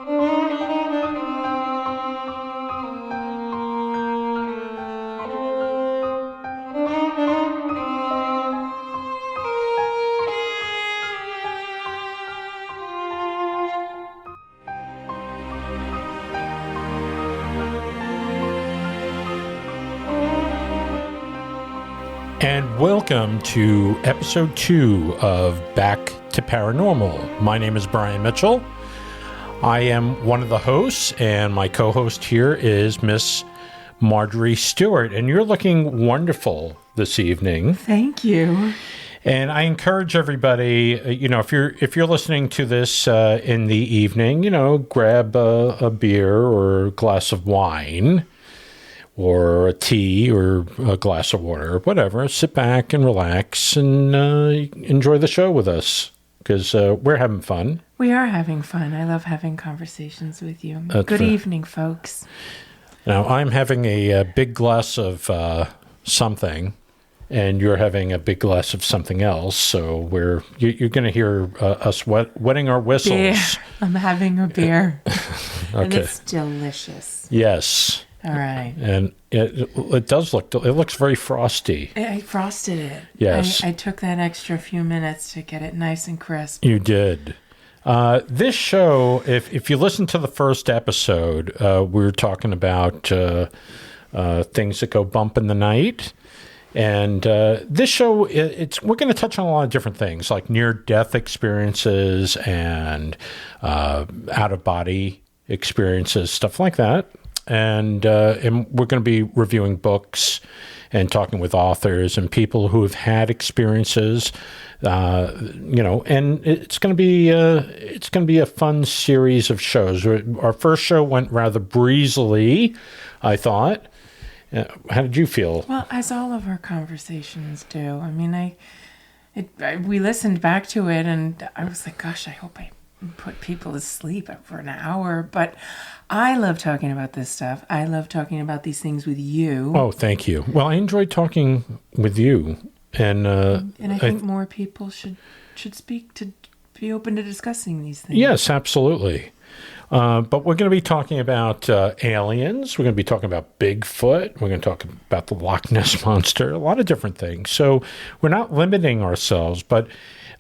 And welcome to episode 2 of Back to Paranormal. My name is Brian Mitchell. I am one of the hosts, and my co-host here is Miss Marjorie Stewart. And you're looking wonderful this evening. Thank you. And I encourage everybody, if you're listening to this in the evening, grab a beer or a glass of wine, or a tea, or a glass of water, whatever. Sit back and relax and enjoy the show with us, because we're having fun. We are having fun. I love having conversations with you. That's Good evening, folks. Now, I'm having a big glass of something, and you're having a big glass of something else, so you're going to hear us wetting our whistles. Beer. I'm having a beer. Okay. And it's delicious. Yes. All right. And it looks very frosty. I frosted it. Yes. I took that extra few minutes to get it nice and crisp. You did. This show, if you listen to the first episode, we were talking about things that go bump in the night. And this show, we're going to touch on a lot of different things, like near-death experiences and out-of-body experiences, stuff like that. And we're going to be reviewing books and talking with authors and people who have had experiences, and it's going to be a fun series of shows. Our first show went rather breezily, I thought. How did you feel? Well, as all of our conversations do. I mean, we listened back to it, and I was like, gosh, I hope I put people to sleep for an hour. But I love talking about this stuff. I love talking about these things with you. Oh, thank you. Well, I enjoyed talking with you, and I think more people should speak to be open to discussing these things. Yes, absolutely. But we're going to be talking about aliens. We're going to be talking about Bigfoot. We're going to talk about the Loch Ness Monster, a lot of different things. So we're not limiting ourselves, but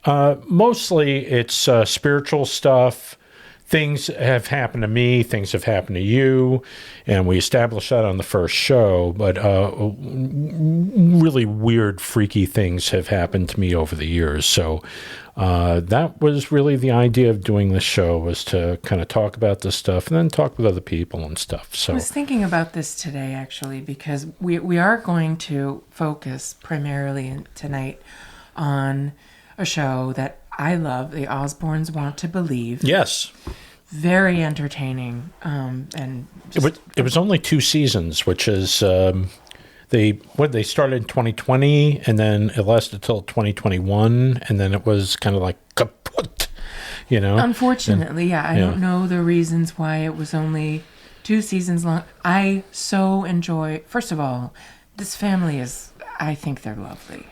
mostly it's spiritual stuff. Things have happened to me, things have happened to you, and we established that on the first show, but really weird, freaky things have happened to me over the years. So that was really the idea of doing this show, was to kind of talk about this stuff and then talk with other people and stuff. So I was thinking about this today, actually, because we are going to focus primarily tonight on a show that I love, the Osbornes Want To Believe. Yes. Very entertaining. And it was only 2 seasons, which is they started in 2020, and then it lasted till 2021, and then it was kind of like kaput, Unfortunately, I don't know the reasons why it was only 2 seasons long. I so enjoy. First of all, this family I think they're lovely.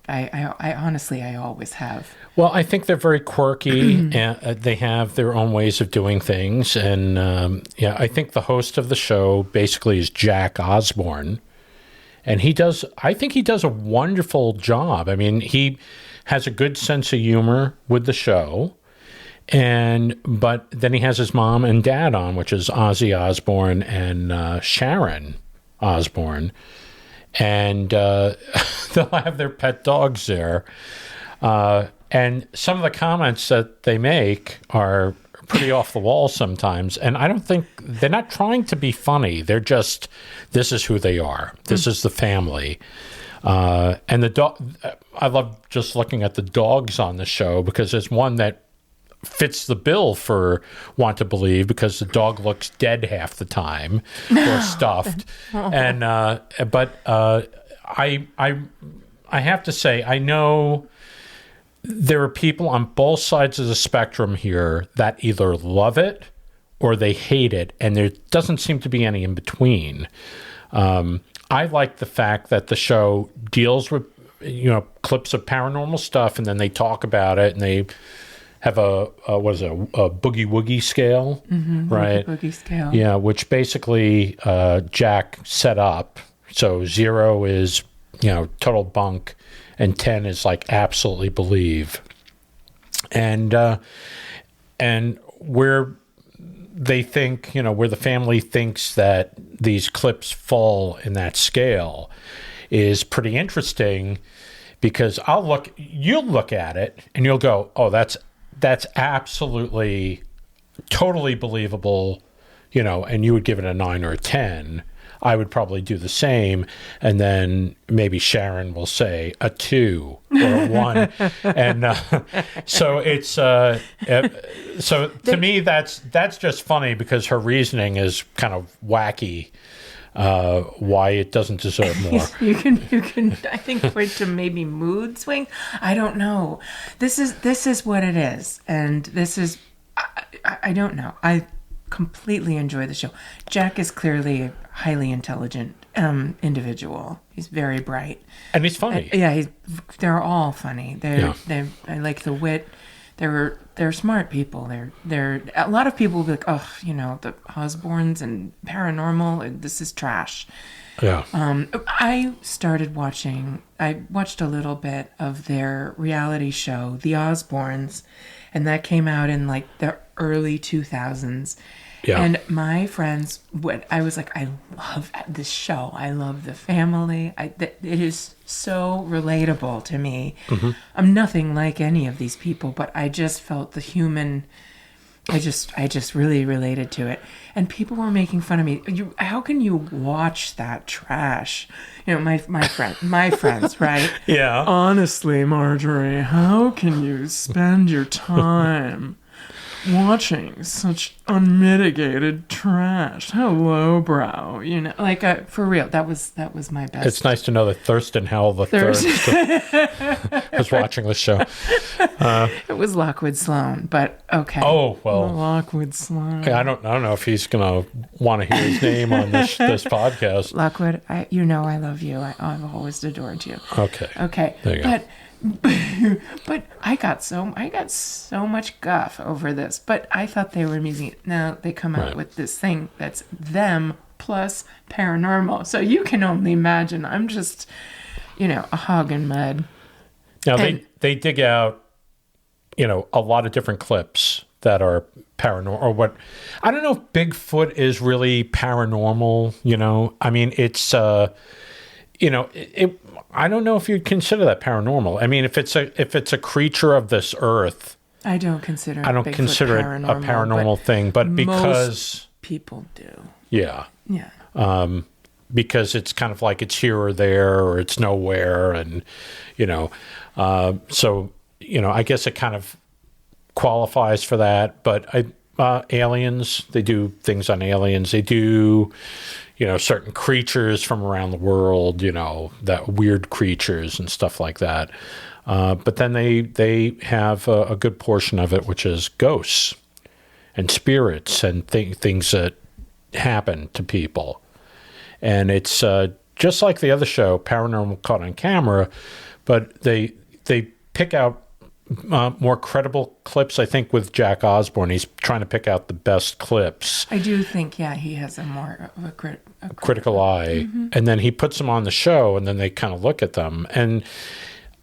I honestly, I always have. Well, I think they're very quirky, and they have their own ways of doing things. And I think the host of the show basically is Jack Osbourne, and I think he does a wonderful job. I mean, he has a good sense of humor with the show, but then he has his mom and dad on, which is Ozzy Osbourne and Sharon Osbourne. And they'll have their pet dogs there. And some of the comments that they make are pretty off the wall sometimes. And I don't think they're not trying to be funny. They're just, this is who they are. This is the family. And the dog, I love just looking at the dogs on the show, because there's one that fits the bill for Want to Believe, because the dog looks dead half the time or stuffed. And but I have to say, I know there are people on both sides of the spectrum here that either love it or they hate it, and there doesn't seem to be any in between. I like the fact that the show deals with clips of paranormal stuff, and then they talk about it, and they have a what is it, a boogie woogie scale, right? Boogie scale. Yeah, which basically Jack set up. So 0 is, total bunk, and 10 is like absolutely believe. And where they think, where the family thinks that these clips fall in that scale is pretty interesting, because you'll look at it and you'll go, oh, that's absolutely totally believable, and you would give it a 9 or a 10. I would probably do the same, and then maybe Sharon will say a 2 or a 1, and so it's so to me that's just funny, because her reasoning is kind of wacky. Why it doesn't deserve more. You can I think point to maybe mood swing. I don't know. This is what it is, and this is I don't know. I completely enjoy the show. Jack is clearly a highly intelligent individual. He's very bright, and he's funny. They're all funny. I like the wit. They're smart people. They're a lot of people will be like, oh, the Osbournes and Paranormal, this is trash. Yeah. I watched a little bit of their reality show, The Osbournes, and that came out in like the early 2000s. Yeah. And my friends, I was like, I love this show. I love the family. It is so relatable to me. Mm-hmm. I'm nothing like any of these people, but I just felt the human. I just really related to it. And people were making fun of me. How can you watch that trash? My friends, right? Yeah. Honestly, Marjorie, how can you spend your time watching such unmitigated trash? How lowbrow, for real. That was my best. It's nice to know that Thurston Howell the third was watching the show. It was Lockwood Sloan, but okay. Oh well, Lockwood Sloan. I don't know if he's gonna want to hear his name on this podcast. Lockwood, I love you. I've always adored you. Okay. There you go. But I got so much guff over this, but I thought they were amusing. Now they come out with this thing that's them plus paranormal. So you can only imagine. I'm just, a hog in mud. Now they dig out, a lot of different clips that are paranormal, or what. I don't know if Bigfoot is really paranormal. I mean, it's I don't know if you'd consider that paranormal. I mean, if it's a creature of this earth, I don't consider it a paranormal thing, but because most people do. Yeah. Yeah. Because it's kind of like it's here or there, or it's nowhere, and so I guess it kind of qualifies for that. But aliens, they do things on aliens. They do certain creatures from around the world, that weird creatures and stuff like that. But then they have a good portion of it, which is ghosts and spirits and things that happen to people. And it's just like the other show, Paranormal Caught on Camera, but they pick out more credible clips. I think with Jack Osbourne, he's trying to pick out the best clips. I do think, he has a more of a critical eye, mm-hmm. And then he puts them on the show, and then they kind of look at them. And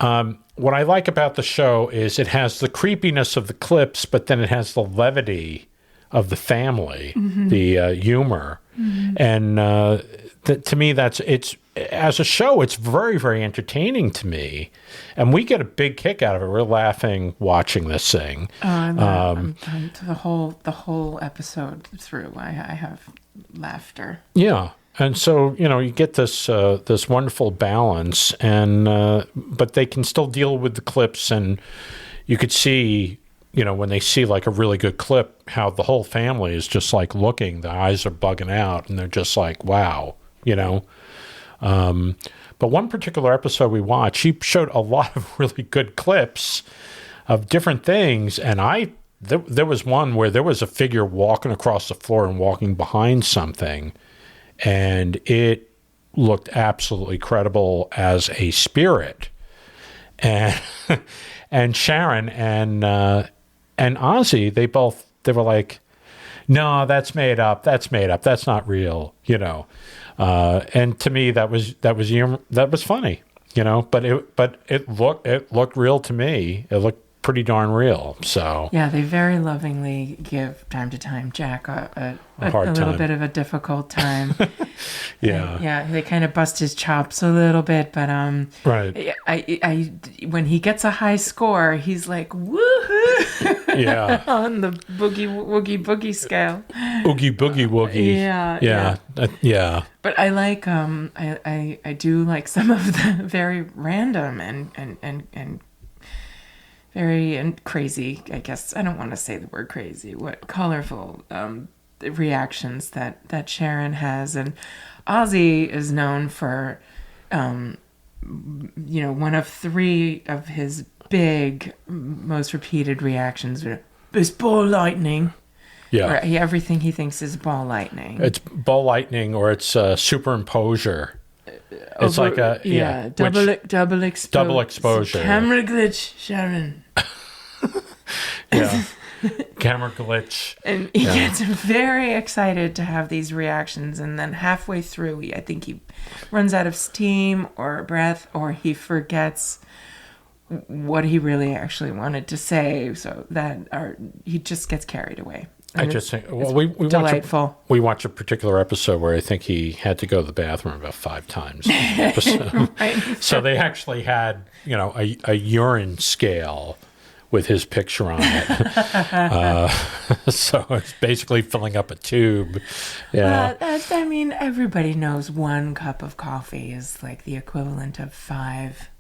what I like about the show is it has the creepiness of the clips, but then it has the levity of the family, mm-hmm. the humor, mm-hmm. And to me, it's as a show, it's very, very entertaining to me, and we get a big kick out of it. We're laughing watching this thing. I'm the whole episode through. I have laughter. Yeah, and so you get this this wonderful balance, and but they can still deal with the clips, and you could see. When they see like a really good clip, how the whole family is just like looking, the eyes are bugging out, and they're just like, wow, But one particular episode we watched, she showed a lot of really good clips of different things, and there was one where there was a figure walking across the floor and walking behind something, and it looked absolutely credible as a spirit, and and Sharon and and Ozzy, they were like, no, that's made up. That's made up. That's not real, you know. And to me, that was funny, you know. But it looked real to me. It looked pretty darn real. So yeah, they very lovingly give time to time Jack a little time. bit of a difficult time. Yeah, yeah, they kind of bust his chops a little bit, but right. I when he gets a high score, he's like woohoo, yeah, on the boogie woogie boogie scale, oogie boogie woogie. Yeah. But I like I do like some of the very random and very crazy, I guess. I don't want to say the word crazy. What colorful reactions that Sharon has. And Ozzy is known for, one of 3 of his big, most repeated reactions. It's ball lightning. Yeah. Or everything he thinks is ball lightning. It's ball lightning, or it's superimposure. It's like a double exposure. Double exposure. Camera glitch, Sharon. Yeah, camera glitch. And he gets very excited to have these reactions, and then halfway through, I think he runs out of steam or breath, or he forgets what he really actually wanted to say. So he just gets carried away. I just think, well, we watch a particular episode where I think he had to go to the bathroom about 5 times. Right. So they actually had, a urine scale with his picture on it. So it's basically filling up a tube. Yeah. Everybody knows 1 cup of coffee is like the equivalent of 5.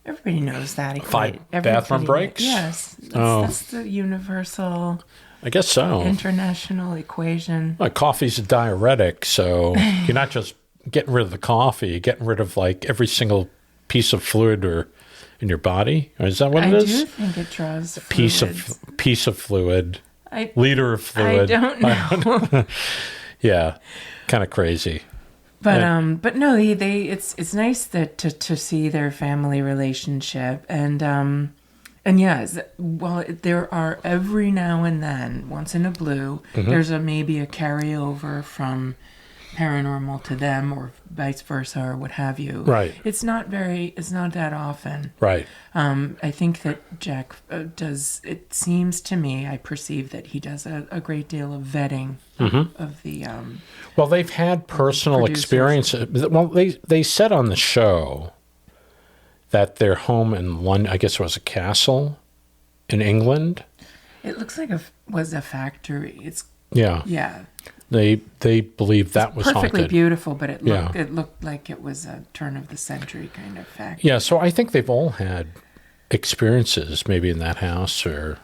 Everybody knows that. 5 bathroom breaks? Yes. That's the universal... I guess so. International equation. Well, coffee's a diuretic, so you're not just getting rid of the coffee, you're getting rid of like every single piece of fluid or in your body. Or is that what it is? I do think it draws piece of fluid. Liter of fluid. I don't know. Yeah, kind of crazy. But no, it's nice to see their family relationship and yes, well, there are every now and then, once in a blue, there's maybe a carryover from Paranormal to them, or vice versa, or what have you. Right. It's not that often. Right. I think that Jack does. It seems to me, I perceive that he does a great deal of vetting of the. Well, they've had personal experiences. Well, they said on the show that their home in London, I guess it was a castle in England. It looks like was a factory. It's yeah. They believe that was perfectly haunted. Beautiful, but it looked like it was a turn of the century kind of factory. Yeah, so I think they've all had experiences maybe in that house, or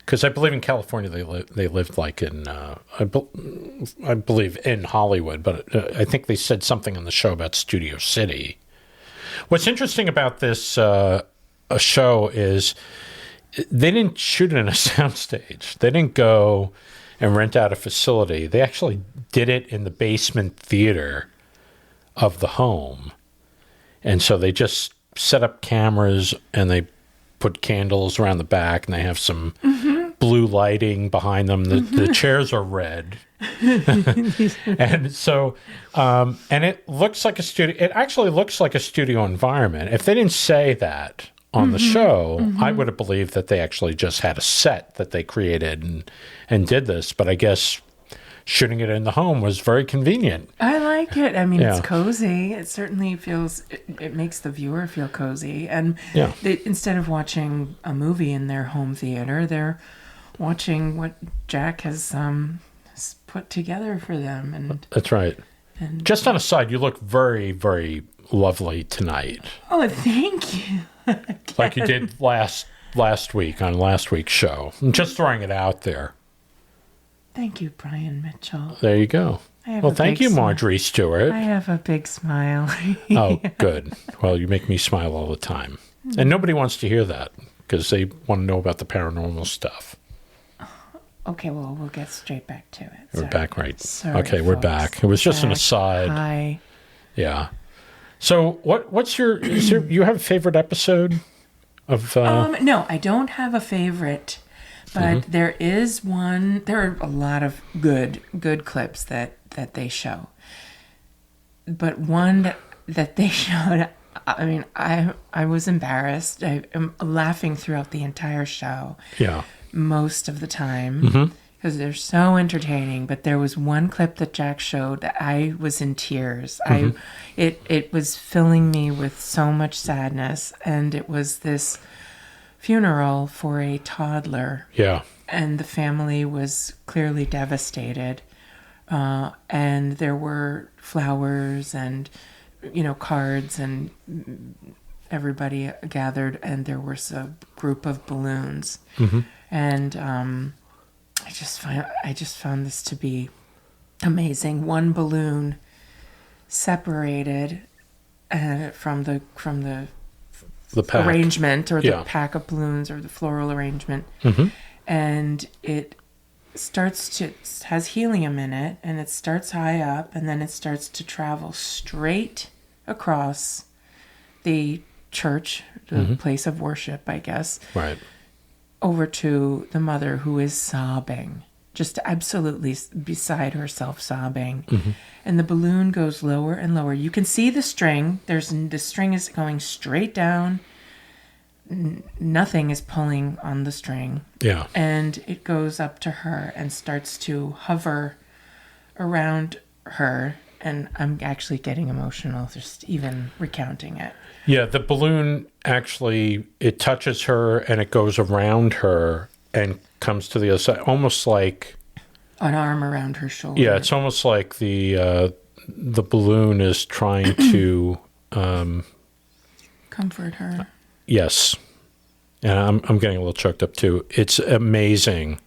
because I believe in California they lived like in I believe in Hollywood, but I think they said something on the show about Studio City. What's interesting about this a show is they didn't shoot it in a soundstage. They didn't go and rent out a facility. They actually did it in the basement theater of the home. And so they just set up cameras and they put candles around the back, and they have some blue lighting behind them. The chairs are red. And so, and it looks like a studio. It actually looks like a studio environment. If they didn't say that on the show, I would have believed that they actually just had a set that they created and did this. But I guess shooting it in the home was very convenient. I like it. I mean, it's cozy. It certainly feels, it makes the viewer feel cozy. And instead of watching a movie in their home theater, they're watching what Jack has put together for them. And that's right. And just on a side, you look very, very lovely tonight. Oh, thank you. Like you did last week on last week's show. I'm just throwing it out there. Thank you, Brian Mitchell. There you go. Well, thank you, Marjorie Stewart. I have a big smile. Oh, good. Well, you make me smile all the time. And nobody wants to hear that because they want to know about the paranormal stuff. Okay, well, we'll get straight back to it. We're back, right? Sorry, okay, folks. We're back. It was just an aside. Hi. Yeah. So, what's you have a favorite episode Of No, I don't have a favorite, but there is one. There are a lot of good clips that they show, but one that they showed. I mean, I was embarrassed. I am laughing throughout the entire show. Yeah. Most of the time. Because they're so entertaining. But there was one clip that Jack showed that I was in tears. It was filling me with so much sadness. And it was this funeral for a toddler. Yeah. And the family was clearly devastated. And there were flowers and, cards, and everybody gathered. And there was a group of balloons. And I just found this to be amazing. One balloon separated from the pack. Arrangement, or the pack of balloons, or the floral arrangement, and it has helium in it, and it starts high up, and then it starts to travel straight across the church, the place of worship, I guess. Right. Over to the mother, who is sobbing, just absolutely beside herself, sobbing. And the balloon goes lower and lower. You can see the string. The string is going straight down. Nothing is pulling on the string. Yeah. And it goes up to her and starts to hover around her. And I'm actually getting emotional just even recounting it. Yeah, the balloon actually, it touches her and it goes around her and comes to the other side, almost like an arm around her shoulder. Yeah, it's almost like the balloon is trying to comfort her. Yes, and I'm getting a little choked up too. It's amazing,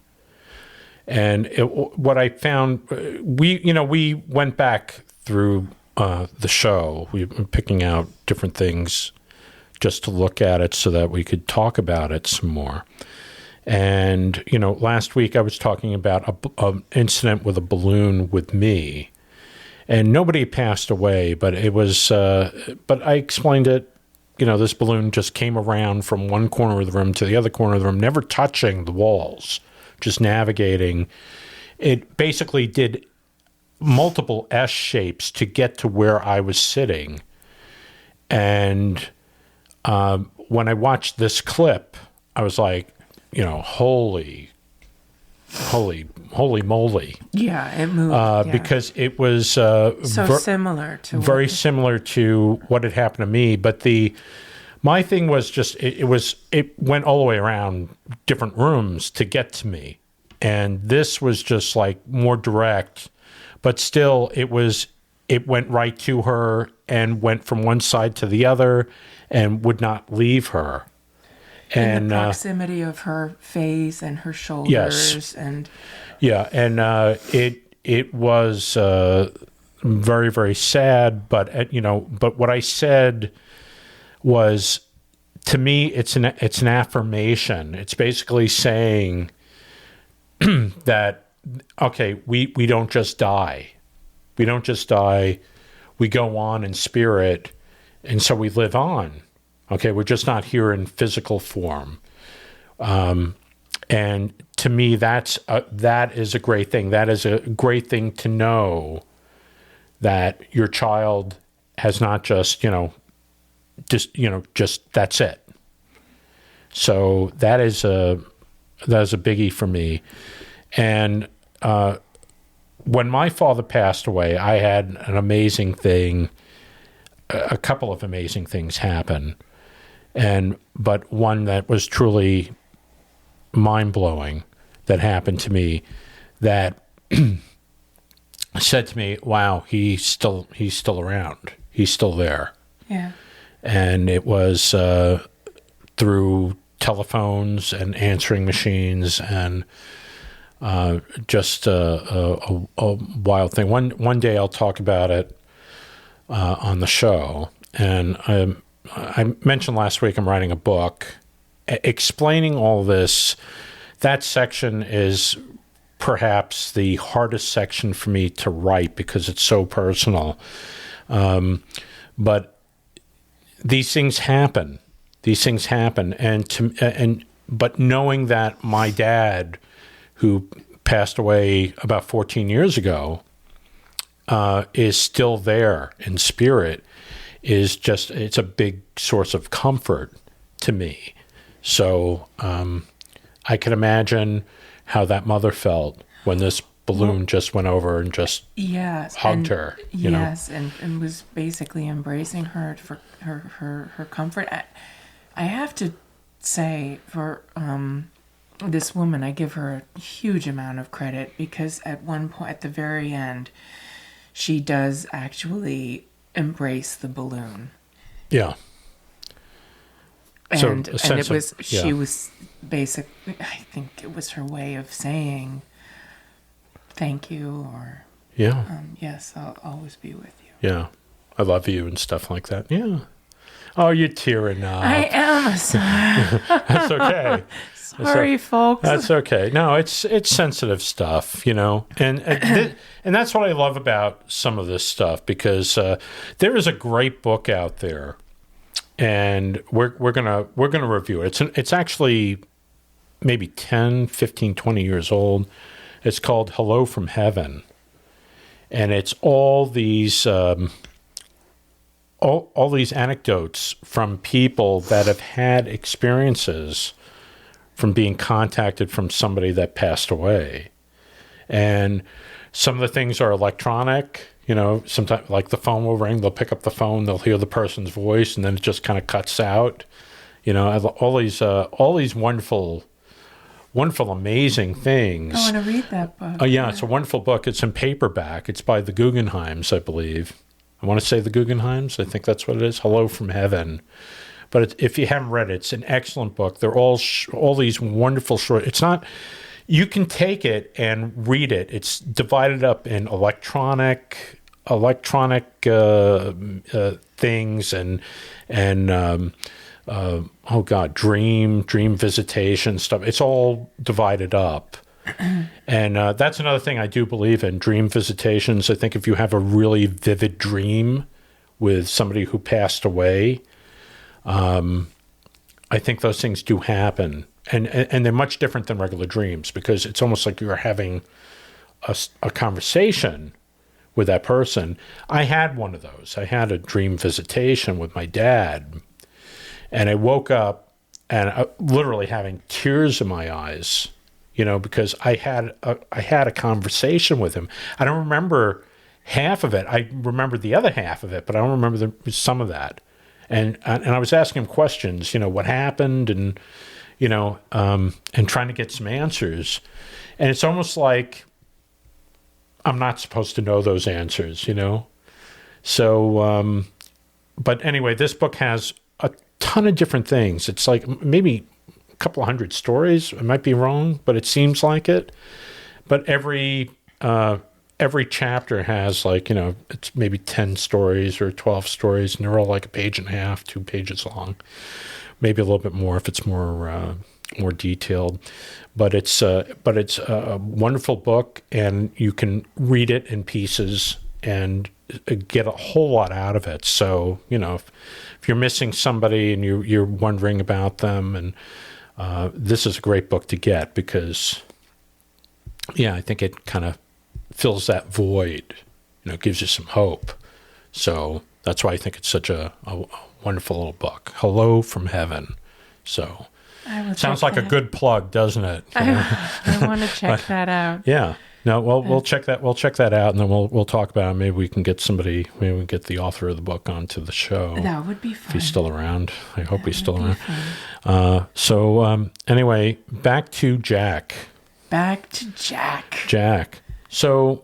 and what I found, we went back through the show. We were picking out different things just to look at it so that we could talk about it some more. And, last week I was talking about an incident with a balloon with me, and nobody passed away, but it was, but I explained it, this balloon just came around from one corner of the room to the other corner of the room, never touching the walls, just navigating. It basically did multiple S shapes to get to where I was sitting. And when I watched this clip, I was like, holy moly. Yeah, it moved. Because it was similar to very similar to what had happened to me. But my thing was just, it went all the way around different rooms to get to me. And this was just like more direct, but still it went right to her and went from one side to the other and would not leave her. And the proximity of her face and her shoulders. Yes. And it was very, very sad, but but what I said was, to me, it's an affirmation. It's basically saying that, okay, we don't just die. We don't just die. We go on in spirit, and so we live on. Okay, we're just not here in physical form. And to me, that is a great thing. That is a great thing to know, that your child has not just, just that's it. So that is a biggie for me. And when my father passed away, I had an amazing thing, a couple of amazing things happen. But one that was truly mind-blowing that happened to me, that said to me, wow, he's still around. He's still there. Yeah. And it was through telephones and answering machines, and just a wild thing. One day I'll talk about it on the show. And I mentioned last week I'm writing a book explaining all this. That section is perhaps the hardest section for me to write because it's so personal. But these things happen. These things happen, but knowing that my dad, who passed away about 14 years ago, is still there in spirit, it's a big source of comfort to me. So I can imagine how that mother felt when this balloon just went over and just hugged her. Yes, and was basically embracing her for her comfort. I have to say, for this woman, I give her a huge amount of credit, because at one point, at the very end, she does actually embrace the balloon. Yeah. And it was, she was basically, I think it was her way of saying thank you, or yes, I'll always be with you. Yeah, I love you and stuff like that. Yeah. Oh, you're tearing up. I am. That's okay. Sorry, folks. That's okay. No, it's sensitive stuff, and that's what I love about some of this stuff, because there is a great book out there, and we're gonna review it. It's actually maybe 10, 15, 20 years old. It's called Hello from Heaven, and it's all these all these anecdotes from people that have had experiences from being contacted from somebody that passed away. And some of the things are electronic, sometimes like the phone will ring, they'll pick up the phone, they'll hear the person's voice, and then it just kind of cuts out. All these wonderful, amazing things. I want to read that book. Oh, yeah, it's a wonderful book. It's in paperback. It's by the Guggenheims, I believe. I want to say the Guggenheims. I think that's what it is. Hello from Heaven. But if you haven't read it, it's an excellent book. They're all these wonderful short. It's not. You can take it and read it. It's divided up in electronic things and dream visitation stuff. It's all divided up. And that's another thing I do believe in, dream visitations. I think if you have a really vivid dream with somebody who passed away, I think those things do happen. And they're much different than regular dreams, because it's almost like you're having a conversation with that person. I had one of those. I had a dream visitation with my dad, and I woke up and literally having tears in my eyes, because I had a conversation with him. I don't remember half of it. I remember the other half of it, but I don't remember some of that. And I was asking him questions, what happened, and and trying to get some answers. And it's almost like I'm not supposed to know those answers, So, but anyway, this book has a ton of different things. It's like maybe a couple of hundred stories. I might be wrong, but it seems like it. But every chapter has it's maybe 10 stories or 12 stories, and they're all like a page and a half, 2 pages long, maybe a little bit more if it's more detailed. But it's a wonderful book, and you can read it in pieces and get a whole lot out of it. So if you're missing somebody and you're wondering about them, and this is a great book to get, because I think it kind of fills that void, gives you some hope. So that's why I think it's such a wonderful little book. Hello from Heaven. So sounds like a good plug, doesn't it? I want to check that out. Yeah. No, well, we'll check that out, and then we'll talk about it. Maybe we can get maybe we can get the author of the book onto the show. That would be fun. If he's still around. I hope he's still around. So anyway, back to Jack. Jack. So,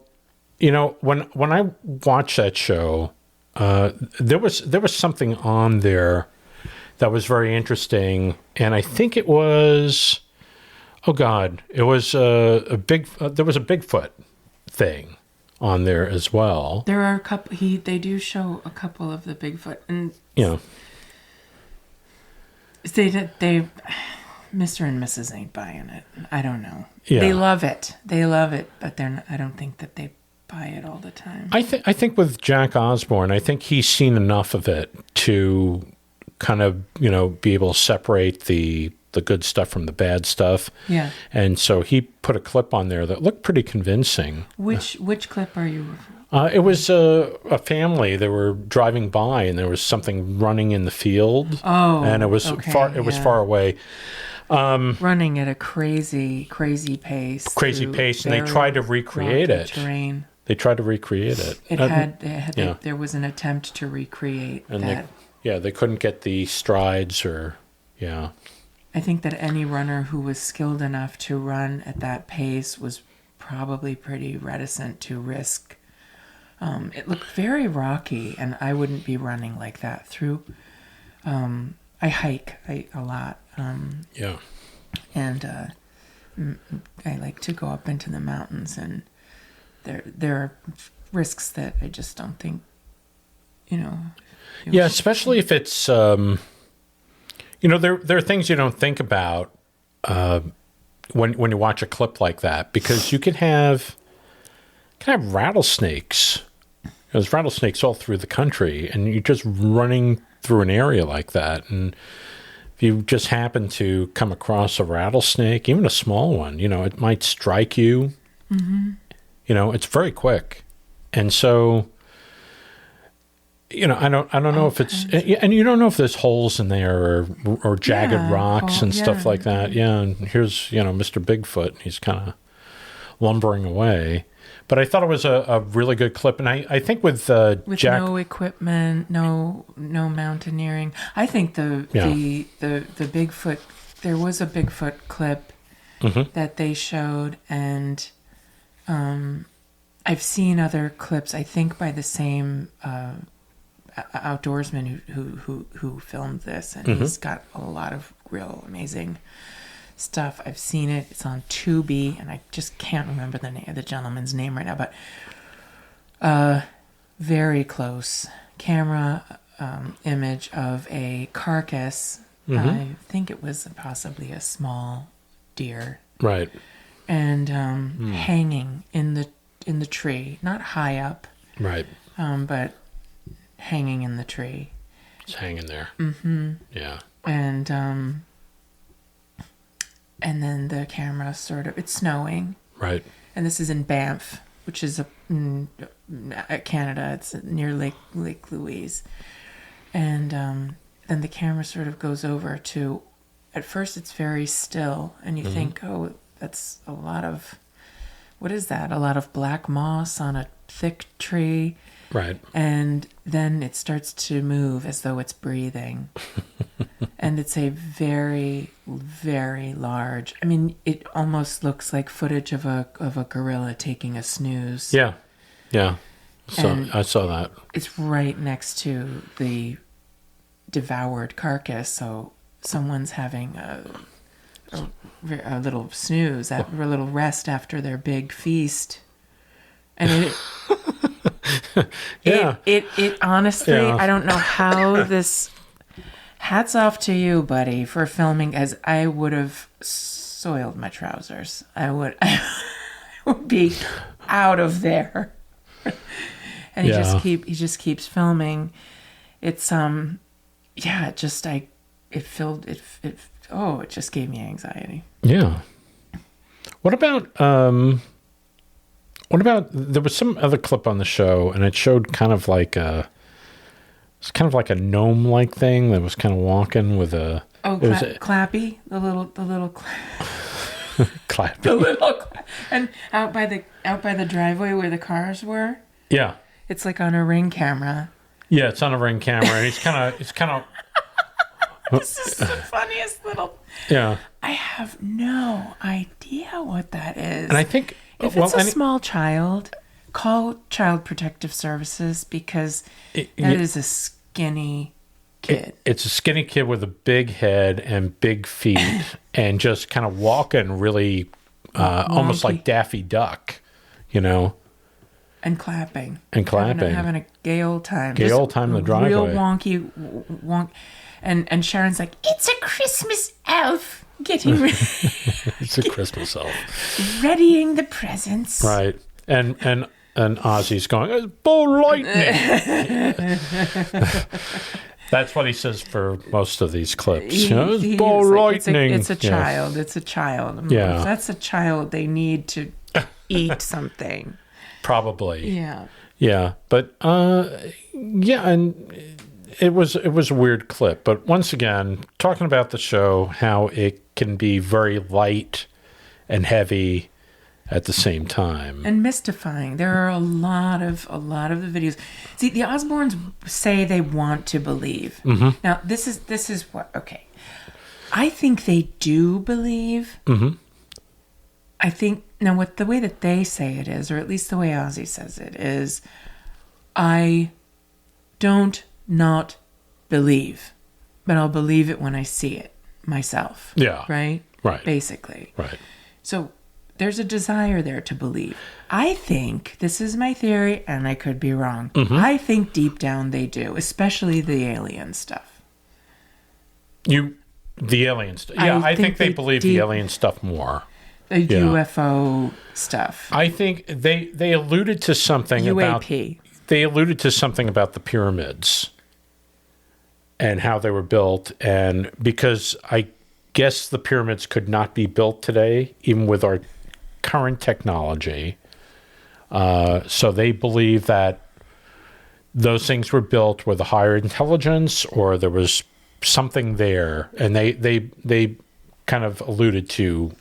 when I watched that show, there was something on there that was very interesting, and I think it was, it was there was a Bigfoot thing on there as well. There are a couple. They do show a couple of the Bigfoot, and they Mr. and Mrs. ain't buying it. I don't know. Yeah. They love it, but they're not, I don't think that they buy it all the time. I think with Jack Osbourne, I think he's seen enough of it to kind of, be able to separate the good stuff from the bad stuff. Yeah. And so he put a clip on there that looked pretty convincing. Which clip are you? It was a family. They were driving by, and there was something running in the field. Oh, and it was far. It was far away. Running at a crazy pace. And they tried to recreate it. Terrain. They tried to recreate it. There was an attempt to recreate and that. They couldn't get the strides or. Yeah. I think that any runner who was skilled enough to run at that pace was probably pretty reticent to risk. It looked very rocky, and I wouldn't be running like that through. I hike a lot. And I like to go up into the mountains, and there are risks that I just don't think, Yeah, especially if it's, there are things you don't think about when you watch a clip like that, because you can have rattlesnakes. There's rattlesnakes all through the country, and you're just running through an area like that, and if you just happen to come across a rattlesnake, even a small one, it might strike you. Mm-hmm. It's very quick, and so I don't know if it's, and you don't know if there's holes in there or jagged rocks and stuff like that. Yeah, and here's Mr. Bigfoot, and he's kind of lumbering away. But I thought it was a really good clip, and I think with Jack, no equipment, no mountaineering. I think the Bigfoot, there was a Bigfoot clip that they showed, and I've seen other clips. I think by the same outdoorsman who filmed this, and he's got a lot of real amazing stuff. I've seen it. It's on Tubi, and I just can't remember the gentleman's name right now, but very close camera image of a carcass. I think it was possibly a small deer, right? And hanging in the tree, not high up, right? But hanging in the tree. It's hanging there. Yeah. And then the camera it's snowing. Right. And this is in Banff, which is Canada. It's near Lake Louise. And then the camera sort of goes over to, at first it's very still, and you think, oh, that's a lot of, what is that? A lot of black moss on a thick tree. Right. And then it starts to move as though it's breathing. And it's a very, very large, it almost looks like footage of a gorilla taking a snooze. Yeah. Yeah. So I saw that. It's right next to the devoured carcass, so someone's having a little snooze, a little rest after their big feast. And it honestly, I don't know how this. Hats off to you, buddy, for filming, as I would have soiled my trousers. I would be out of there. And he just keeps filming. It's it just gave me anxiety. Yeah. What about there was some other clip on the show, and it showed kind of like it's kind of like a gnome-like thing that was kind of walking with a. Oh, Clappy, the little Clappy, and out by the driveway where the cars were. Yeah, it's like on a Ring camera. Yeah, it's on a Ring camera, and it's kind of. This is the funniest little. Yeah. I have no idea what that is, and I think if it's a small child, call Child Protective Services, because that is a skinny kid. It's a skinny kid with a big head and big feet and just kind of walking really almost like Daffy Duck, And clapping. Having a gay old time. Gay old time in the driveway. Real wonk. And Sharon's like, it's a Christmas elf getting ready. It's a Christmas elf. Readying the presents. Right. And Ozzy's going, it's ball lightning. That's what he says for most of these clips. He- It's he's ball like, lightning. it's a Yeah. child. It's a child. Yeah. If that's a child, they need to eat something. Probably. Yeah. Yeah. But yeah, and it was a weird clip. But once again, talking about the show, how it can be very light and heavy at the same time. And mystifying. There are a lot of the videos. See, the Osbournes say they want to believe. Mm-hmm. Now, this is what. Okay, I think they do believe. Mm-hmm. I think now what the way that they say it is, or at least the way Ozzy says it is, I don't not believe, but I'll believe it when I see it myself. Yeah. Right. Right. Basically. Right. So there's a desire there to believe. I think, this is my theory, and I could be wrong. Mm-hmm. I think deep down they do, especially the alien stuff. The alien stuff. Yeah, I think they believe the alien stuff more. The UFO stuff. I think they alluded to something UAP. They alluded to something about the pyramids and how they were built, and because I guess the pyramids could not be built today, even with our current technology. So they believe that those things were built with a higher intelligence, or there was something there, and they kind of alluded to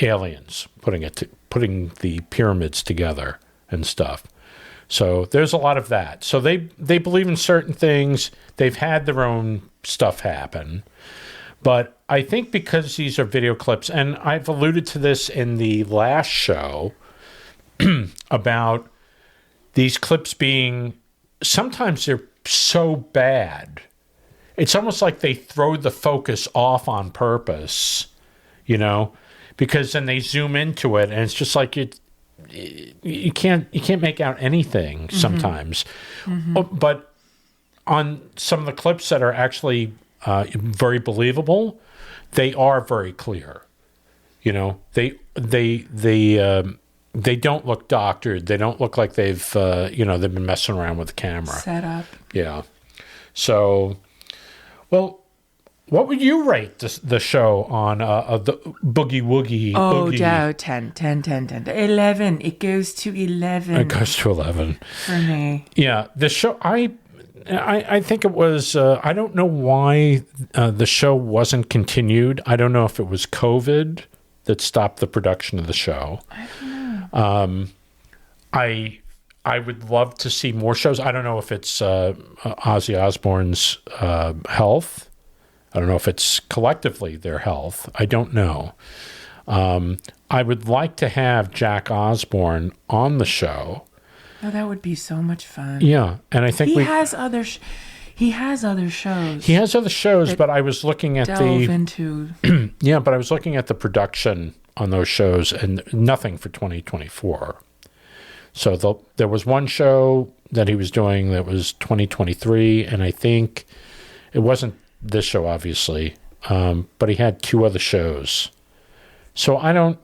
aliens putting the pyramids together and stuff. So there's a lot of that. So they believe in certain things. They've had their own stuff happen. But I think because these are video clips, and I've alluded to this in the last show about these clips being, sometimes they're so bad. It's almost like they throw the focus off on purpose, because then they zoom into it, and it's just like you can't make out anything sometimes. Mm-hmm. But on some of the clips that are actually very believable, they are very clear. They don't look doctored. They don't look like they've they've been messing around with the camera. Set up. Yeah. So, well, what would you rate the show on the Boogie Woogie? Oh, Oogie? no, 10. 11. It goes to 11. It goes to 11. For me. Yeah. The show, I think it was, I don't know why the show wasn't continued. I don't know if it was COVID that stopped the production of the show. I don't know. I would love to see more shows. I don't know if it's Ozzy Osbourne's health. I don't know if it's collectively their health. I don't know. I would like to have Jack Osbourne on the show. Oh, that would be so much fun. Yeah, and I think he has other shows. He has other shows, but I was looking at but I was looking at the production on those shows, and nothing for 2024. So there was one show that he was doing that was 2023, and I think it wasn't this show, obviously, but he had 2 other shows. So I don't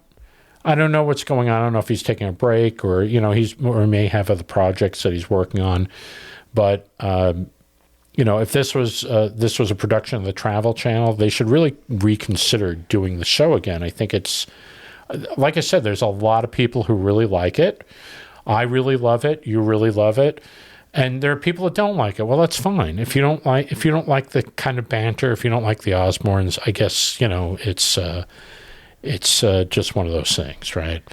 know what's going on. I don't know if he's taking a break, or or may have other projects that he's working on. But if this was a production of the Travel Channel, they should really reconsider doing the show again. I think it's, like I said, there's a lot of people who really like it. I really love it. You really love it. And there are people that don't like it. Well, that's fine. If you don't like the kind of banter, if you don't like the Osbournes, I guess, it's just one of those things, right?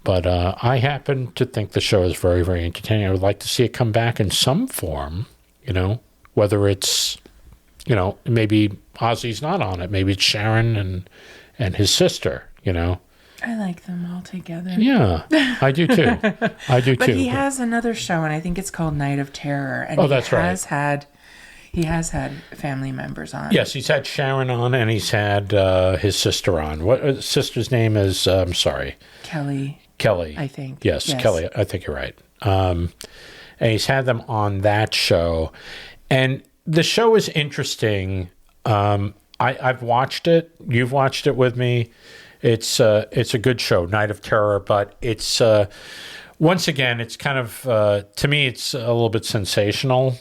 But I happen to think the show is very, very entertaining. I would like to see it come back in some form, whether it's, maybe Ozzy's not on it. Maybe it's Sharon and his sister, I like them all together. Yeah, I do too. But he has another show, and I think it's called Night of Terror. And he has had family members on. Yes, he's had Sharon on, and he's had his sister on. What his sister's name is? I'm sorry, Kelly. I think. Yes, Kelly. I think you're right. And he's had them on that show, and the show is interesting. I've watched it. You've watched it with me. It's a good show, Night of Terror, but it's once again, it's kind of to me, it's a little bit sensational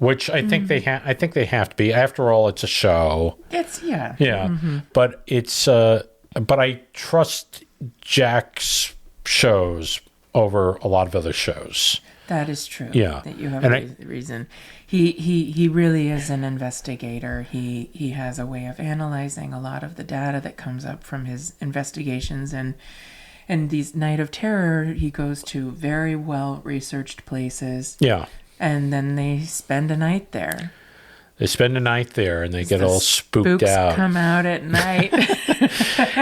which I think I think they have to be. After all, it's a show. Yeah. But it's but I trust Jack's shows over a lot of other shows. That is true. Yeah. That you have a reason. He really is an investigator. He has a way of analyzing a lot of the data that comes up from his investigations, and these Night of Terror, he goes to very well researched places. Yeah. And then they spend a night there. They spend a night there and they get all spooked out. Come out at night.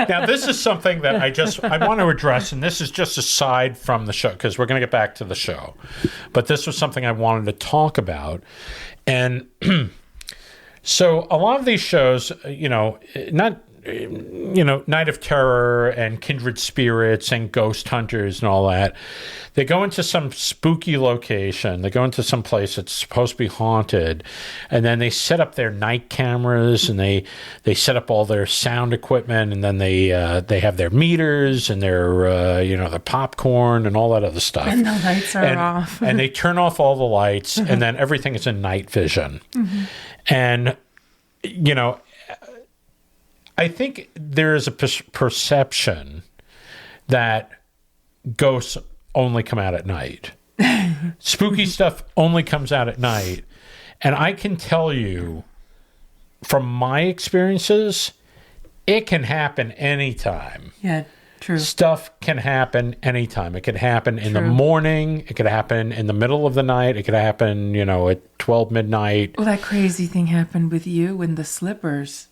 Now, this is something that I want to address, and this is just aside from the show, because we're going to get back to the show. But this was something I wanted to talk about. And so a lot of these shows, Night of Terror and Kindred Spirits and Ghost Hunters and all that, they go into some spooky location. They go into some place that's supposed to be haunted, and then they set up their night cameras and they set up all their sound equipment, and then they have their meters and their popcorn and all that other stuff. And the lights are off. And they turn off all the lights, and then everything is in night vision. Mm-hmm. And I think there is a perception that ghosts only come out at night. Spooky stuff only comes out at night. And I can tell you, from my experiences, it can happen anytime. Yeah, true. Stuff can happen anytime. It could happen in the morning. It could happen in the middle of the night. It could happen, at 12 midnight. Well, that crazy thing happened with you and the slippers.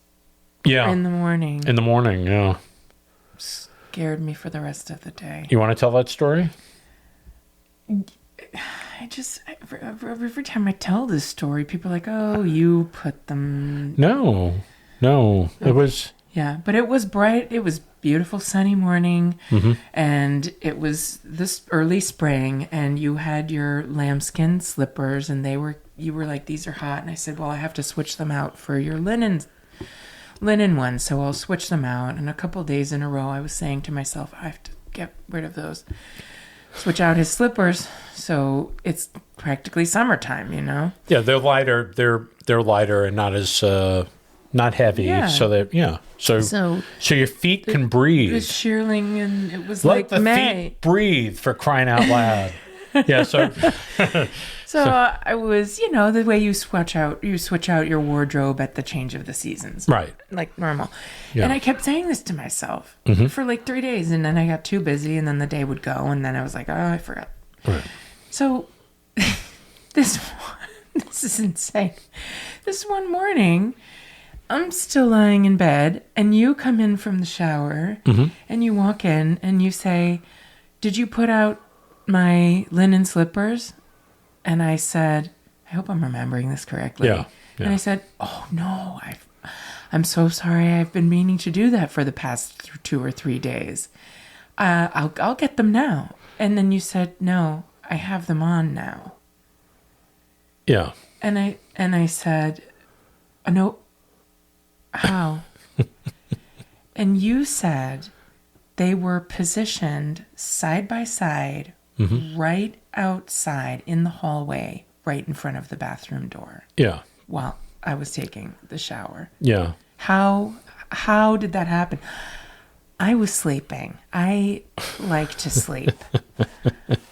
Yeah. In the morning. In the morning, yeah. Scared me for the rest of the day. You want to tell that story? Every time I tell this story, people are like, oh, you put them. No. Okay. It was. Yeah, but it was bright. It was beautiful sunny morning. Mm-hmm. And it was this early spring, and you had your lambskin slippers, and you were like, these are hot. And I said, well, I have to switch them out for your linen ones, so I'll switch them out. And a couple of days in a row, I was saying to myself, I have to get rid of those. Switch out his slippers, so it's practically summertime, Yeah, they're lighter. They're lighter and not as not heavy. Yeah. So that so your feet can breathe. It was shearling, and it was Let like the May. feet breathe, for crying out loud. Yeah. So I was, the way you switch out your wardrobe at the change of the seasons. Right. Like normal. Yeah. And I kept saying this to myself for like 3 days, and then I got too busy, and then the day would go, and then I was like, oh, I forgot. Right. So this is insane. This one morning, I'm still lying in bed, and you come in from the shower, and you walk in, and you say, did you put out my linen slippers? And I said, I hope I'm remembering this correctly. Yeah. And I said, oh, no, I'm so sorry. I've been meaning to do that for the past 2 or 3 days. I'll get them now. And then you said, no, I have them on now. Yeah. And I said, no, how? And you said they were positioned side by side, right outside in the hallway, right in front of the bathroom door. Yeah. While I was taking the shower. Yeah. How did that happen? I was sleeping. I like to sleep.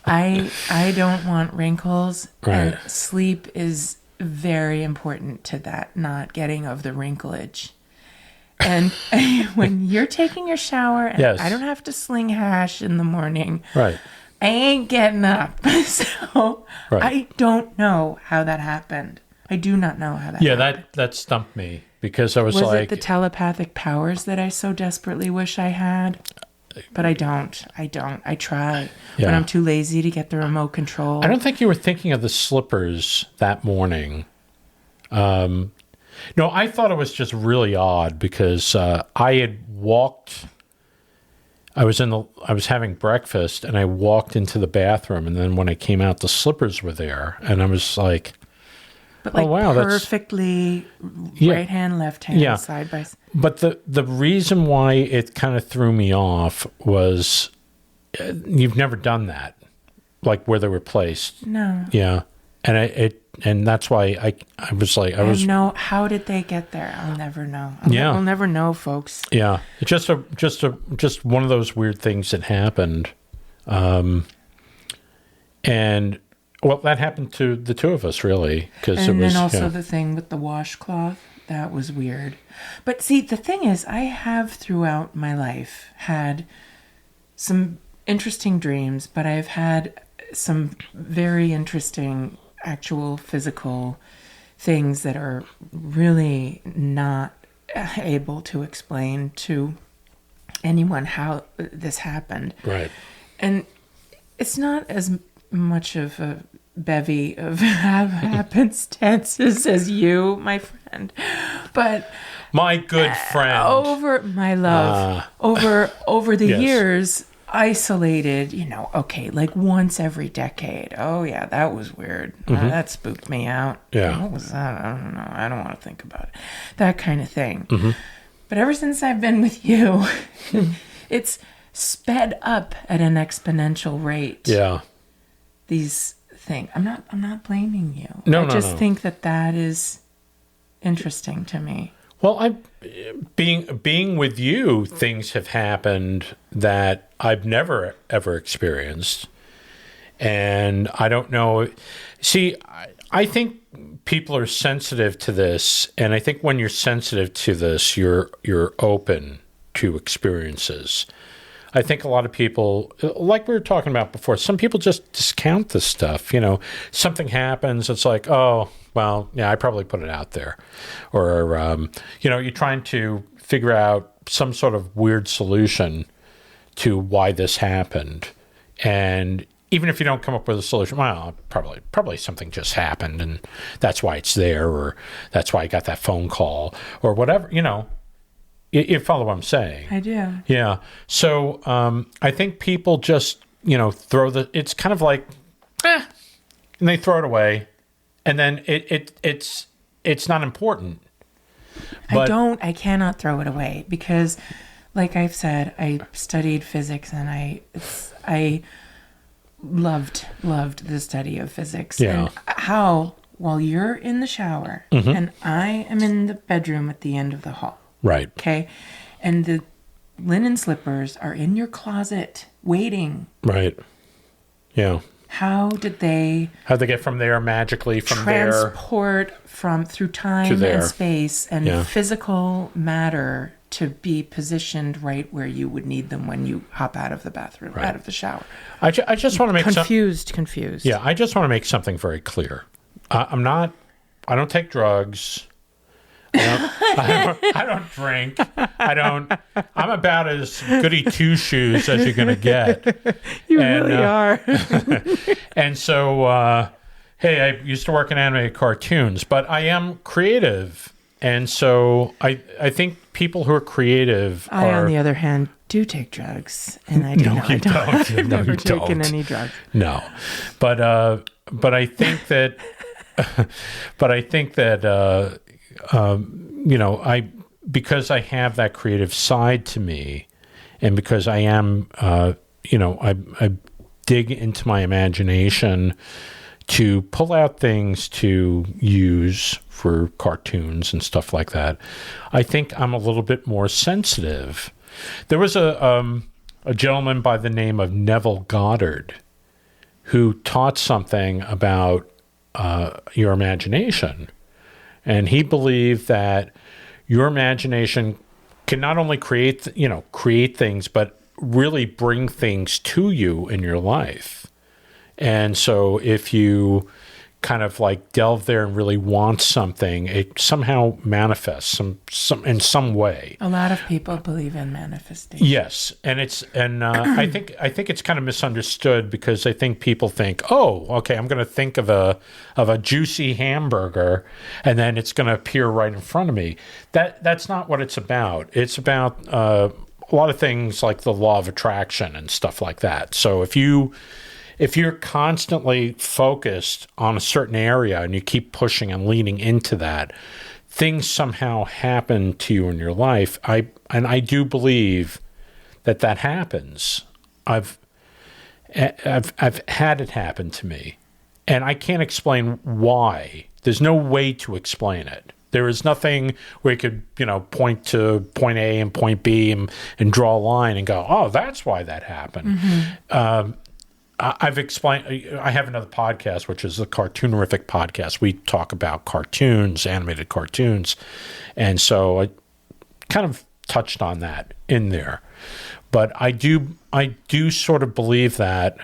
I don't want wrinkles. Right. And sleep is very important to that not getting of the wrinklage. And when you're taking your shower, and yes. I don't have to sling hash in the morning. Right. I ain't getting up. So right. I don't know how that happened. I do not know how that happened. Yeah, that stumped me, because I was like... Was like... it the telepathic powers that I so desperately wish I had? But I don't. I try. Yeah. But I'm too lazy to get the remote control. I don't think you were thinking of the slippers that morning. No, I thought it was just really odd, because I had walked... I was having breakfast, and I walked into the bathroom, and then when I came out, the slippers were there, and I was like, but like, oh, wow, perfectly right hand, left hand, side by side. But the reason why it kind of threw me off was you've never done that, like where they were placed. No. Yeah. and that's why I was like, how did they get there? I'll never know. We'll never know, folks. Yeah. It's just one of those weird things that happened. And well, that happened to the two of us, really, because it was. And then also the thing with the washcloth, that was weird. But see, the thing is, I have throughout my life had some interesting dreams, but I've had some very interesting actual physical things that are really not able to explain to anyone how this happened. Right. And it's not as much of a bevy of happenstances as you, my friend, but my good friend, over my love, over the yes. years, isolated, okay, like once every decade. Oh yeah, that was weird. That spooked me out. Yeah. What was that? I don't know. I don't want to think about it. That kind of thing. Mm-hmm. But ever since I've been with you, it's sped up at an exponential rate. Yeah. These things. I'm not blaming you. I just think that is interesting to me. Well, being with you, things have happened that I've never ever experienced, and I don't know. See, I think people are sensitive to this, and I think when you're sensitive to this, you're open to experiences. I think a lot of people, like we were talking about before, some people just discount this stuff. Something happens, it's like, oh, well, yeah, I probably put it out there. Or, you're trying to figure out some sort of weird solution to why this happened. And even if you don't come up with a solution, well, probably something just happened and that's why it's there, or that's why I got that phone call, or whatever, You follow what I'm saying? I do. Yeah. So I think people just, it's kind of like, and they throw it away, and then it's not important. But, I cannot throw it away because, like I've said, I studied physics and I loved the study of physics. Yeah. And how, while you're in the shower and I am in the bedroom at the end of the hall. Right. Okay. And the linen slippers are in your closet waiting. Right. Yeah. How'd they get from there magically from transport through time and space and physical matter to be positioned right where you would need them when you hop out of the bathroom, out of the shower? I just want to make confused. Yeah. I just want to make something very clear. I don't take drugs. I don't drink. I'm about as goody two shoes as you're going to get. You really are. And so, hey, I used to work in animated cartoons, but I am creative. And so I think people who are creative on the other hand, do take drugs. And I don't. I've never taken any drugs. No. But I think that, because I have that creative side to me, and because I am, I dig into my imagination to pull out things to use for cartoons and stuff like that, I think I'm a little bit more sensitive. There was a gentleman by the name of Neville Goddard who taught something about your imagination. And he believed that your imagination can not only create things, but really bring things to you in your life. And so if you kind of like delve there and really want something, it somehow manifests in some way. A lot of people believe in manifestation. Yes, and I think it's kind of misunderstood because I think people think, oh, okay, I'm going to think of a juicy hamburger, and then it's going to appear right in front of me. That's not what it's about. It's about a lot of things like the law of attraction and stuff like that. So if you're constantly focused on a certain area and you keep pushing and leaning into that, things somehow happen to you in your life. I do believe that happens. I've had it happen to me, and I can't explain why. There's no way to explain it. There is nothing where you could, point to point A and point B and draw a line and go, oh, that's why that happened. I've explained, I have another podcast, which is the Cartoonerific podcast. We talk about cartoons, animated cartoons. And so I kind of touched on that in there. But I do sort of believe that.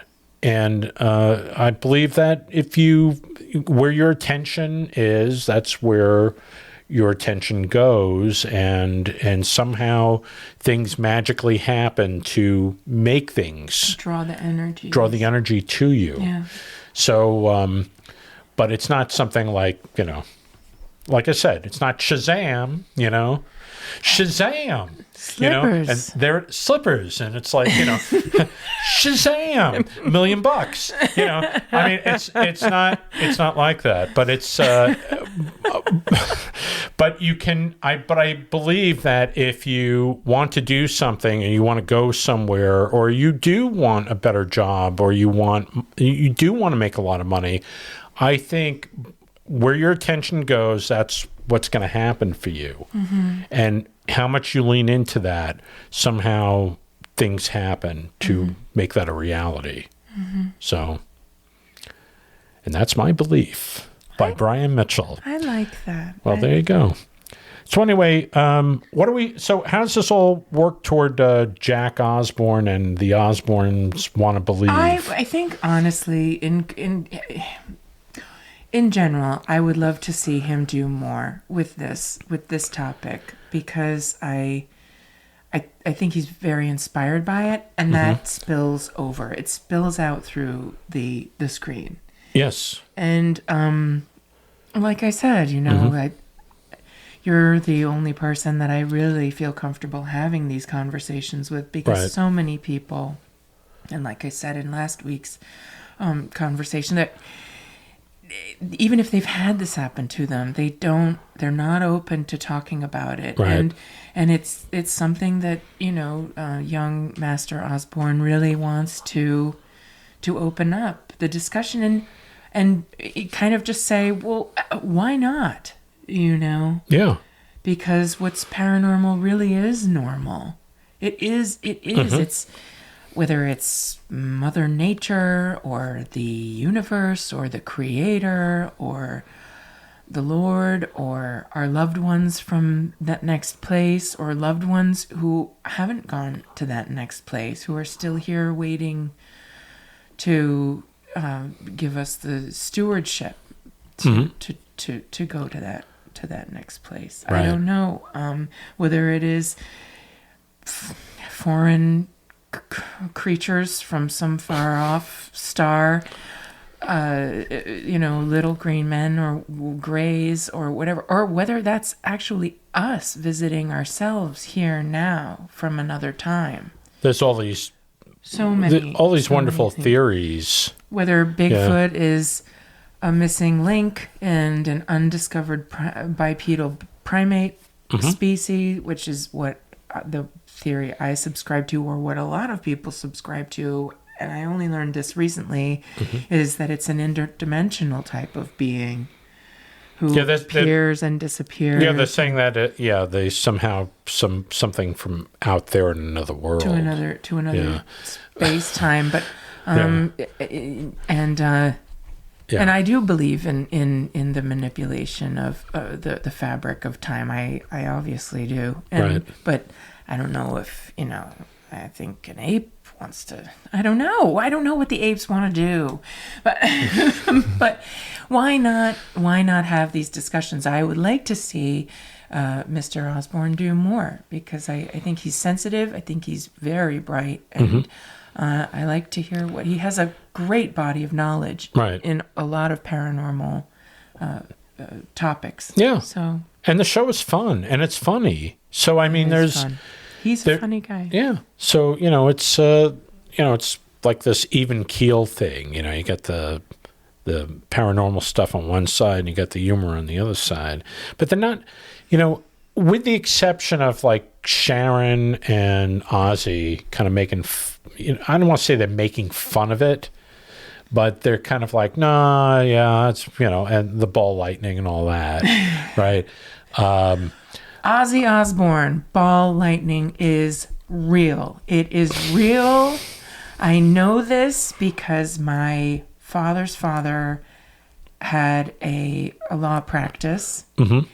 And I believe that where your attention is, that's where your attention goes, and somehow things magically happen to make things draw the energy to you. Yeah. So, but it's not something like, like I said, it's not Shazam, Shazam, Slippers. and they're slippers, and it's like, Shazam, $1 million. I mean, it's not like that, but it's, but you can, but I believe that if you want to do something and you want to go somewhere, or you do want a better job, or you do want to make a lot of money, I think where your attention goes, that's what's going to happen for you. And how much you lean into that, somehow things happen to make that a reality. So, and that's my belief by Brian Mitchell. I like that. Well, there you go. So anyway, how does this all work toward Jack Osbourne and the Osbornes Want to Believe? I think honestly, in general, I would love to see him do more with this topic, because I think he's very inspired by it, and that spills over. It spills out through the screen. Yes. And like I said, you're the only person that I really feel comfortable having these conversations with, because so many people, and like I said in last week's conversation, that even if they've had this happen to them, they're not open to talking about it. Right. And it's something that, young Master Osborne really wants to open up the discussion and kind of just say, well, why not? Yeah. Because what's paranormal really is normal. It is. It's whether it's Mother Nature or the universe or the Creator or the Lord or our loved ones from that next place, or loved ones who haven't gone to that next place, who are still here waiting to give us the stewardship to go to that next place. Right. I don't know whether it is foreign creatures from some far off star, little green men or grays or whatever, or whether that's actually us visiting ourselves here now from another time. There's all these wonderful theories. Whether Bigfoot is a missing link and an undiscovered bipedal primate species, which is what the theory I subscribe to, or what a lot of people subscribe to, and I only learned this recently, is that it's an interdimensional type of being who appears and disappears. Yeah, they're saying that they somehow something from out there in another world, to another space time, but and I do believe in the manipulation of the fabric of time. I obviously do, but I don't know if I think an ape wants to. I don't know what the apes want to do, but but why not have these discussions? I would like to see Mr. Osborne do more, because I think he's sensitive. I think he's very bright, and I like to hear what he has. A great body of knowledge in a lot of paranormal topics. Yeah. So, and the show is fun and it's funny. So I mean, he's a funny guy. Yeah. So it's like this even keel thing. You get the paranormal stuff on one side, and you got the humor on the other side. But they're not, with the exception of like Sharon and Ozzy kind of making, I don't want to say they're making fun of it, but they're kind of like, nah, yeah, it's, and the ball lightning and all that, right? Ozzy Osbourne, ball lightning is real. It is real. I know this because my father's father had a law practice. Mm-hmm.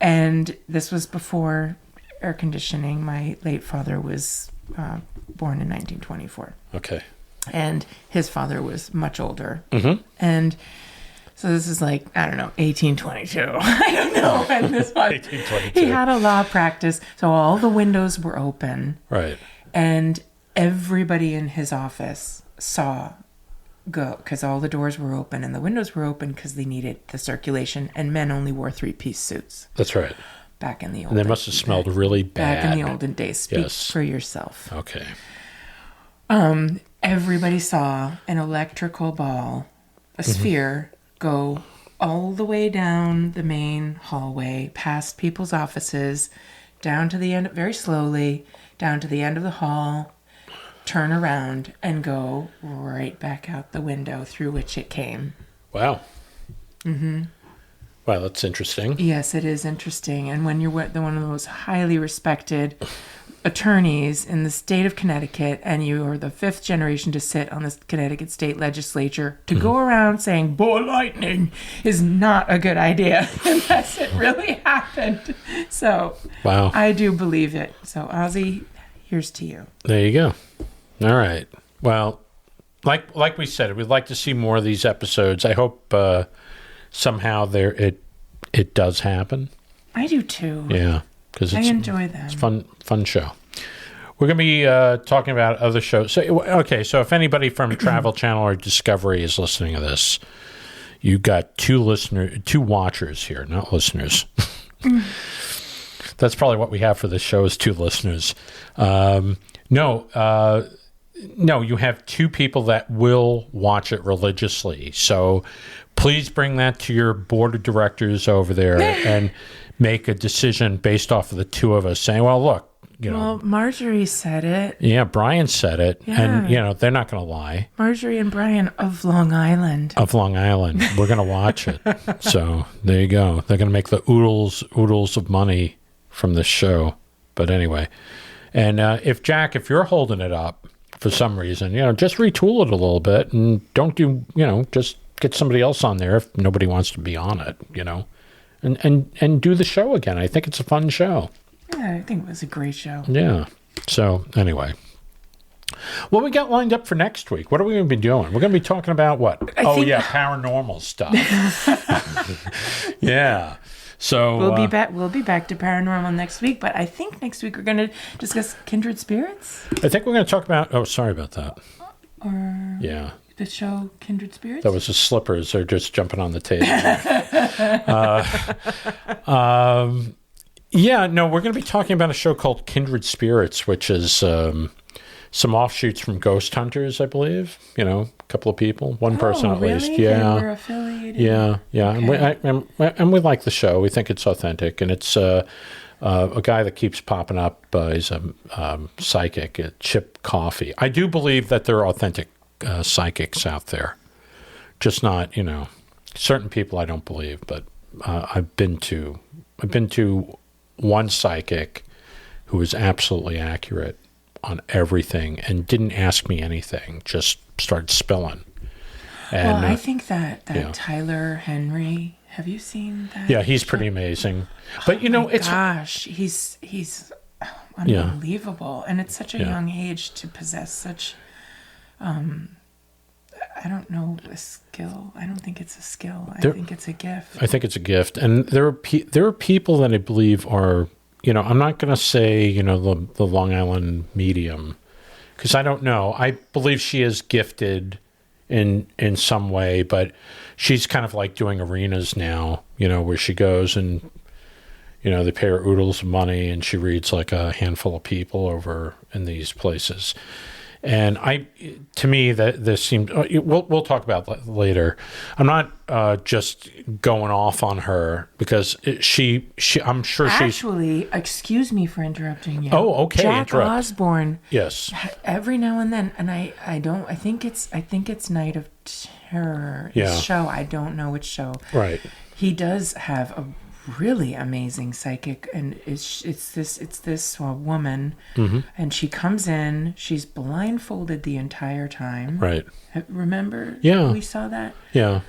And this was before air conditioning. My late father was born in 1924. Okay. And his father was much older. Mm-hmm. And so this is like, I don't know, 1822. I don't know when this was. 1822. He had a law practice. So all the windows were open. Right. And everybody in his office saw go, because all the doors were open and the windows were open because they needed the circulation, and men only wore 3-piece suits. That's right. Back in the old And they must have smelled really bad. Back in the olden days. Speak for yourself. Okay. Everybody saw an electrical ball, a sphere, go all the way down the main hallway, past people's offices, down to the end, very slowly, down to the end of the hall, turn around, and go right back out the window through which it came. Wow. Mm-hmm. Wow, that's interesting. Yes, it is interesting. And when you're one of the most highly respected attorneys in the state of Connecticut, and you are the 5th generation to sit on the Connecticut state legislature, to go around saying ball lightning is not a good idea unless it really happened. So wow, I do believe it. So Ozzy, here's to you. There you go. All right. Well, like we said, we'd like to see more of these episodes. I hope somehow it does happen. I do too. Yeah, because I enjoy them. It's fun show. We're going to be talking about other shows. So if anybody from Travel Channel or Discovery is listening to this, you got two watchers here, not listeners. That's probably what we have for this show is 2 listeners. No, you have 2 people that will watch it religiously. So please bring that to your board of directors over there and make a decision based off of the 2 of us saying, well, look, Well, Marjorie said it. Yeah, Brian said it. Yeah. And, they're not going to lie. Marjorie and Brian of Long Island. We're going to watch it. So there you go. They're going to make the oodles of money from this show. But anyway. And if you're holding it up for some reason, just retool it a little bit and don't do, just get somebody else on there if nobody wants to be on it, and do the show again. I think it's a fun show. Yeah, I think it was a great show. Yeah. So anyway, what we got lined up for next week? What are we going to be doing? We're going to be talking about what? Paranormal stuff. Yeah. So we'll be back. We'll be back to paranormal next week, but I think next week we're going to discuss Kindred Spirits. I think we're going to talk about. Oh, sorry about that. Or yeah, the show Kindred Spirits. That was the slippers. They're just jumping on the table. Yeah, no, we're going to be talking about a show called Kindred Spirits, which is some offshoots from Ghost Hunters, I believe. A couple of people, one person at least. Yeah, they were affiliated. Yeah. Okay. And we like the show. We think it's authentic, and it's a guy that keeps popping up. He's a psychic at Chip Coffee. I do believe that there are authentic psychics out there, just not certain people. I don't believe, but I've been to one psychic who was absolutely accurate on everything and didn't ask me anything, just started spilling. And, I think that Tyler Henry, have you seen that? Yeah, he's pretty amazing. But he's unbelievable. And it's such a young age to possess such I don't know, a skill. I don't think it's a skill. I think it's a gift. I think it's a gift. And there are people that I believe are, I'm not going to say, the Long Island medium, because I don't know. I believe she is gifted in some way, but she's kind of like doing arenas now, where she goes and, they pay her oodles of money and she reads like a handful of people over in these places. And to me, that this seemed. We'll talk about that later. I'm not just going off on her because she. I'm sure Actually, excuse me for interrupting you. Oh, okay. Jack Osbourne. Yes. Every now and then, and I think it's Night of Terror. Yeah. His show. I don't know which show. Right. He does have a really amazing psychic, and it's this woman, and she comes in. She's blindfolded the entire time. Right. Remember? Yeah. We saw that. Yeah.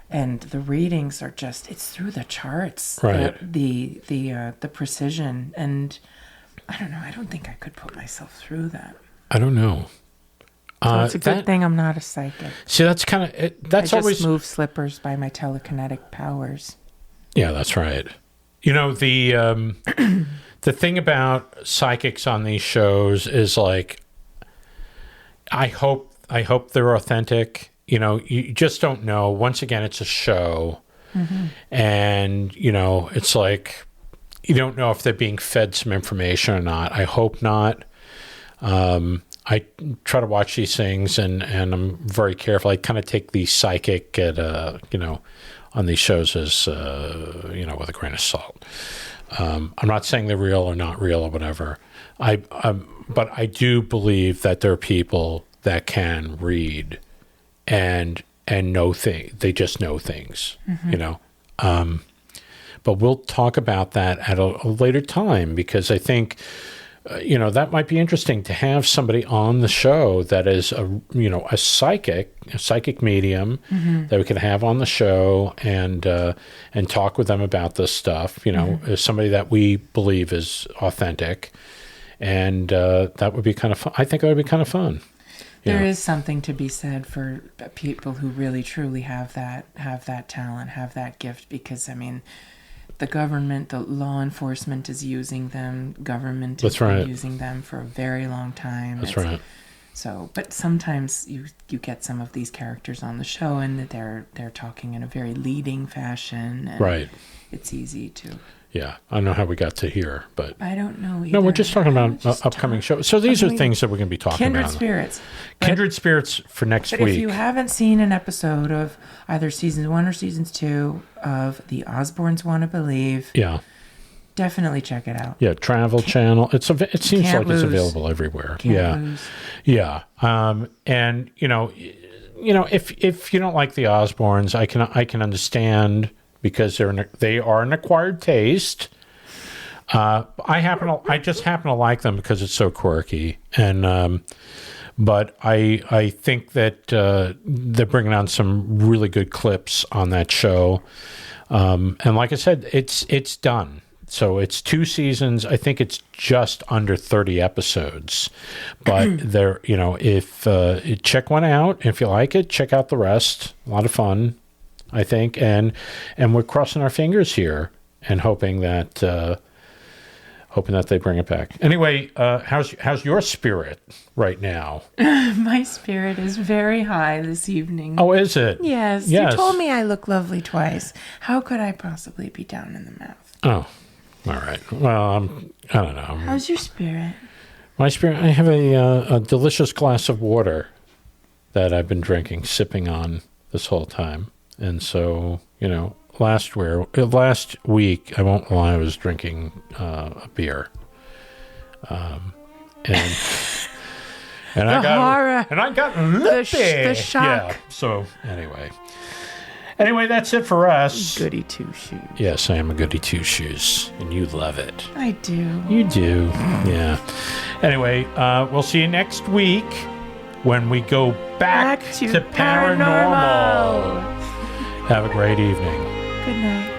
And the readings are it's through the charts. Right. The precision, and I don't know. I don't think I could put myself through that. I don't know. So it's a good thing I'm not a psychic. See, that's kind of that's I always just move slippers by my telekinetic powers. Yeah, that's right. You know, the the thing about psychics on these shows is like, I hope they're authentic. You know, you just don't know. Once again, it's a show, and you know, it's like you don't know if they're being fed some information or not. I hope not. I try to watch these things, and I'm very careful. I kind of take the psychic at on these shows as with a grain of salt. I'm not saying they're real or not real or whatever. But I do believe that there are people that can read and know things. They just know things, you know. But we'll talk about that at a later time, because I think that might be interesting to have somebody on the show that is a psychic medium that we could have on the show and talk with them about this stuff, as somebody that we believe is authentic. And that would be kind of fun. I think that would be kind of fun. There is something to be said for people who really truly have that talent, have that gift, because I mean, the government, the law enforcement is using them. Government has been using them for a very long time. That's right. So, but sometimes you get some of these characters on the show, and they're talking in a very leading fashion. And right. It's easy to. Yeah, I don't know how we got to here, but I don't know either. No, we're just talking about upcoming shows. So these are things that we're going to be talking Kindred about. Spirits. Kindred Spirits for next week. But if you haven't seen an episode of either season 1 or season 2 of The Osbornes Want To Believe, definitely check it out. Yeah, Travel Channel. It seems like it's available everywhere. Can't lose. Yeah. And if you don't like the Osbornes, I can understand, because they are an acquired taste. I just happen to like them because it's so quirky, and but I think that they're bringing on some really good clips on that show, and like I said, it's done. So it's 2 seasons. I think it's just under 30 episodes, but if check one out. If you like it, check out the rest. A lot of fun, I think, and we're crossing our fingers here and hoping that they bring it back. Anyway, how's your spirit right now? My spirit is very high this evening. Oh, is it? Yes. You told me I look lovely twice. How could I possibly be down in the mouth? Oh, all right. Well, I don't know. How's your spirit? My spirit, I have a delicious glass of water that I've been drinking, sipping on this whole time. And so, last week, I won't lie, I was drinking a beer. And I got the shock. Yeah. So anyway, that's it for us. Goody two shoes. Yes, I am a goody two shoes, and you love it. I do. You do. Yeah. Anyway, we'll see you next week when we go back to Paranormal. Have a great evening. Good night.